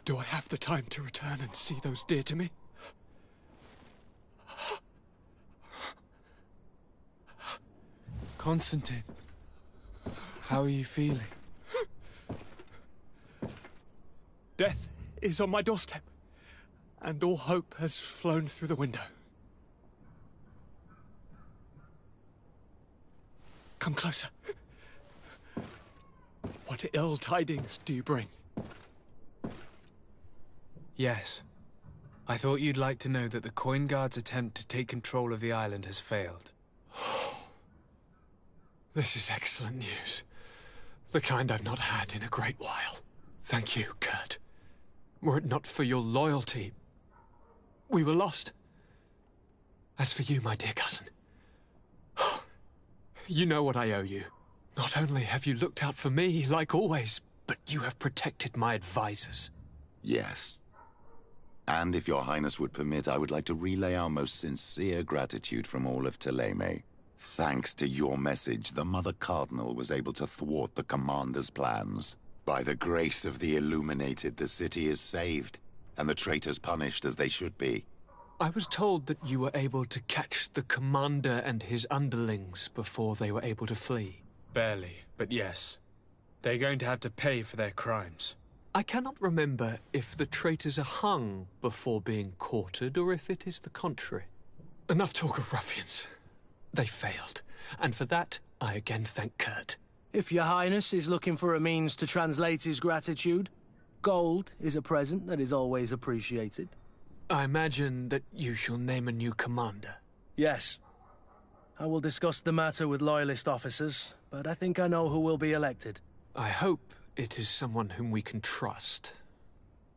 Do I have the time to return and see those dear to me? Constantine, how are you feeling? Death is on my doorstep, and all hope has flown through the window. Come closer. What ill tidings do you bring? Yes. I thought you'd like to know that the Coin Guard's attempt to take control of the island has failed. This is excellent news. The kind I've not had in a great while. Thank you, Kurt. Were it not for your loyalty, we were lost. As for you, my dear cousin, you know what I owe you. Not only have you looked out for me, like always, but you have protected my advisors. Yes. And if your highness would permit, I would like to relay our most sincere gratitude from all of Thélème. Thanks to your message, the Mother Cardinal was able to thwart the Commander's plans. By the grace of the Illuminated, the city is saved, and the traitors punished as they should be. I was told that you were able to catch the Commander and his underlings before they were able to flee. Barely, but yes. They're going to have to pay for their crimes. I cannot remember if the traitors are hung before being quartered, or if it is the contrary. Enough talk of ruffians. They failed, and for that, I again thank Kurt. If your highness is looking for a means to translate his gratitude, gold is a present that is always appreciated. I imagine that you shall name a new commander. Yes. I will discuss the matter with loyalist officers, but I think I know who will be elected. I hope it is someone whom we can trust.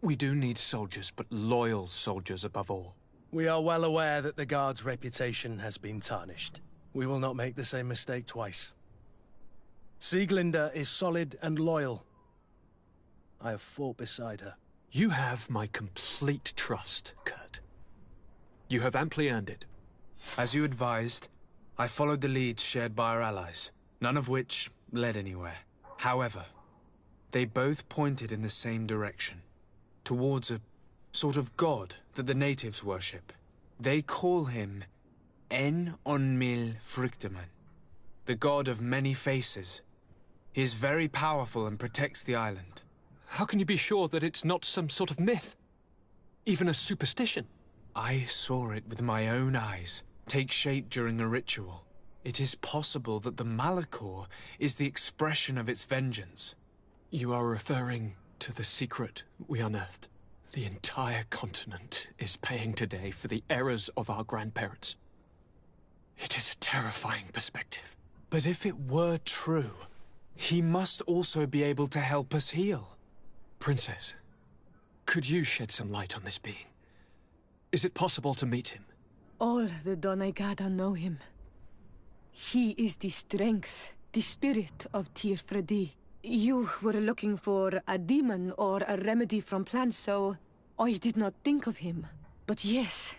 We do need soldiers, but loyal soldiers above all. We are well aware that the Guard's reputation has been tarnished. We will not make the same mistake twice. Sieglinde is solid and loyal. I have fought beside her. You have my complete trust, Kurt. You have amply earned it. As you advised, I followed the leads shared by our allies, none of which led anywhere. However, they both pointed in the same direction, towards a sort of god that the natives worship. They call him En Onmil Frichteman, the god of many faces. He is very powerful and protects the island. How can you be sure that it's not some sort of myth? Even a superstition? I saw it with my own eyes take shape during a ritual. It is possible that the Malachor is the expression of its vengeance. You are referring to the secret we unearthed. The entire continent is paying today for the errors of our grandparents. It is a terrifying perspective. But if it were true, he must also be able to help us heal. Princess, could you shed some light on this being? Is it possible to meet him? All the Doneigada know him. He is the strength, the spirit of Tirfredi. You were looking for a demon or a remedy from plants, so I did not think of him. But yes,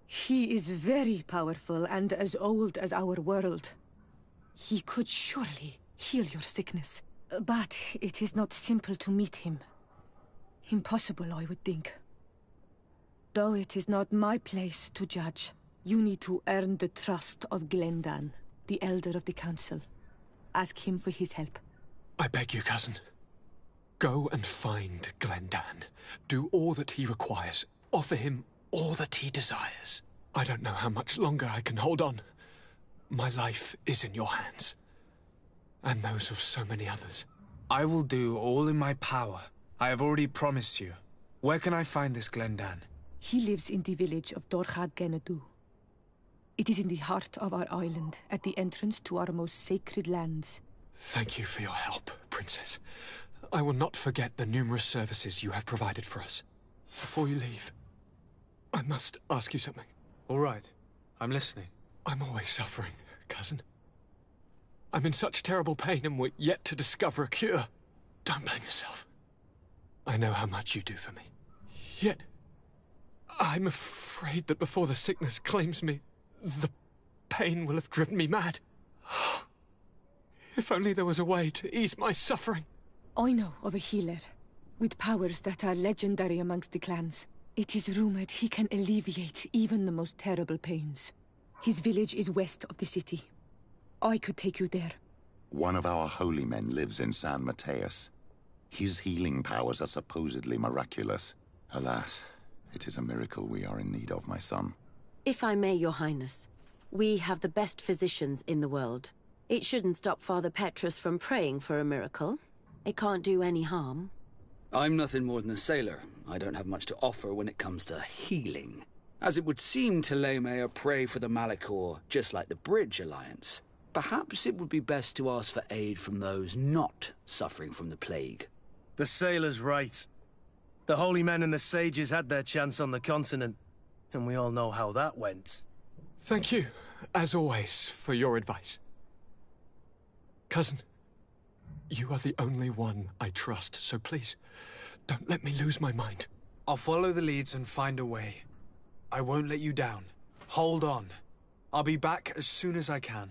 he is very powerful and as old as our world. He could surely heal your sickness. But it is not simple to meet him. Impossible, I would think. Though it is not my place to judge, you need to earn the trust of Glendan, the Elder of the Council. Ask him for his help. I beg you, cousin. Go and find Glendan. Do all that he requires. Offer him all that he desires. I don't know how much longer I can hold on. My life is in your hands. And those of so many others. I will do all in my power. I have already promised you. Where can I find this Glendan? He lives in the village of Dorchad Genadu. It is in the heart of our island, at the entrance to our most sacred lands. Thank you for your help, Princess. I will not forget the numerous services you have provided for us. Before you leave, I must ask you something. All right. I'm listening. I'm always suffering, cousin. I'm in such terrible pain and we're yet to discover a cure. Don't blame yourself. I know how much you do for me. Yet, I'm afraid that before the sickness claims me, the pain will have driven me mad. If only there was a way to ease my suffering. I know of a healer. with powers that are legendary amongst the clans. It is rumored he can alleviate even the most terrible pains. His village is west of the city. I could take you there. One of our holy men lives in San Mateus. His healing powers are supposedly miraculous. Alas, it is a miracle we are in need of, my son. If I may, Your Highness, we have the best physicians in the world. It shouldn't stop Father Petrus from praying for a miracle. It can't do any harm. I'm nothing more than a sailor. I don't have much to offer when it comes to healing. As it would seem Taleme are prey for the Malachor, just like the Bridge Alliance. Perhaps it would be best to ask for aid from those not suffering from the plague. The sailor's right. The holy men and the sages had their chance on the continent, and we all know how that went. Thank you, as always, for your advice. Cousin, you are the only one I trust, so please, don't let me lose my mind. I'll follow the leads and find a way. I won't let you down. Hold on. I'll be back as soon as I can.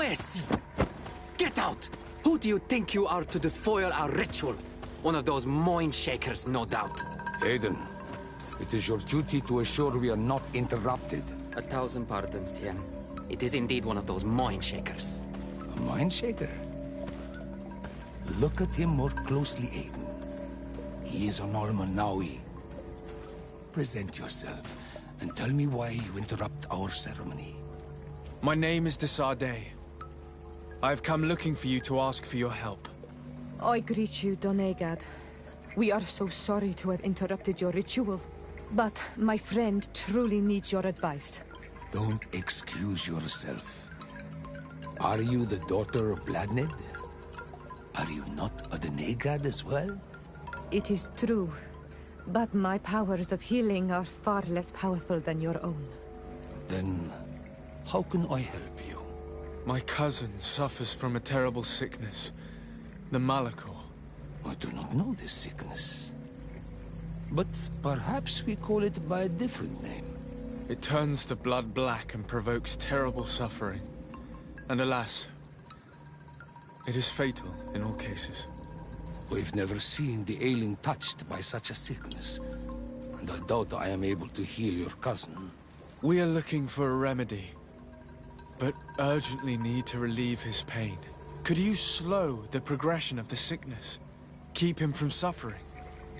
Poesy! Get out! Who do you think you are to defoil our ritual? One of those mind shakers, no doubt. Aiden, it is your duty to assure we are not interrupted. 1,000 pardons, Tien. It is indeed one of those mind shakers. A mind shaker? Look at him more closely, Aiden. He is an Almanawi. Present yourself, and tell me why you interrupt our ceremony. My name is Desarde. I have come looking for you to ask for your help. I greet you, Donegad. We are so sorry to have interrupted your ritual. But my friend truly needs your advice. Don't excuse yourself. Are you the daughter of Bladned? Are you not a Donegad as well? It is true. But my powers of healing are far less powerful than your own. Then, how can I help you? My cousin suffers from a terrible sickness. The Malachor. I do not know this sickness. But perhaps we call it by a different name. It turns the blood black and provokes terrible suffering. And alas, it is fatal in all cases. We've never seen the ailing touched by such a sickness. And I doubt I am able to heal your cousin. We are looking for a remedy, but urgently need to relieve his pain. Could you slow the progression of the sickness? Keep him from suffering?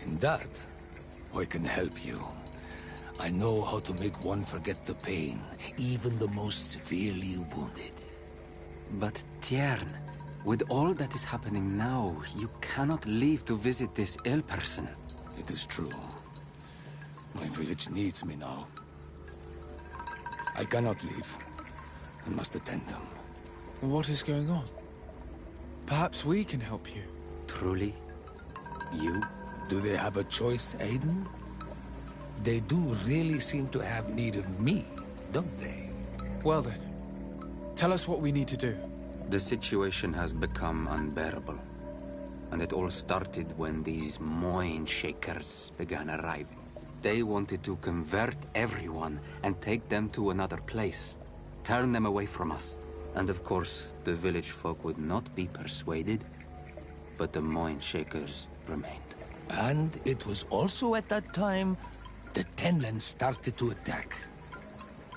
In that, I can help you. I know how to make one forget the pain, even the most severely wounded. But Tiern, with all that is happening now, you cannot leave to visit this ill person. It is true. My village needs me now. I cannot leave. I must attend them. What is going on? Perhaps we can help you. Truly? You? Do they have a choice, Aiden? They do really seem to have need of me, don't they? Well then, tell us what we need to do. The situation has become unbearable. And it all started when these mind shakers began arriving. They wanted to convert everyone and take them to another place. Turn them away from us. And of course, the village folk would not be persuaded. But the mind shakers remained. And it was also at that time the Tenland started to attack.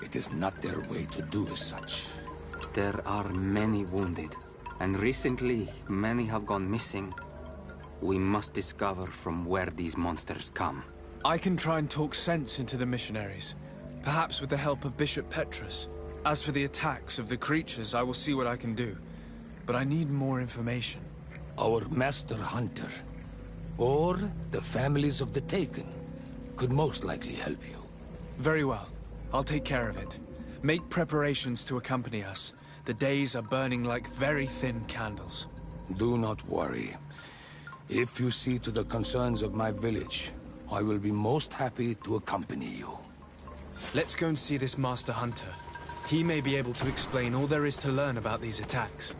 It is not their way to do as such. There are many wounded, and recently many have gone missing. We must discover from where these monsters come. I can try and talk sense into the missionaries, perhaps with the help of Bishop Petrus. As for the attacks of the creatures, I will see what I can do. But I need more information. Our master hunter, or the families of the Taken, could most likely help you. Very well. I'll take care of it. Make preparations to accompany us. The days are burning like very thin candles. Do not worry. If you see to the concerns of my village, I will be most happy to accompany you. Let's go and see this Master Hunter. He may be able to explain all there is to learn about these attacks.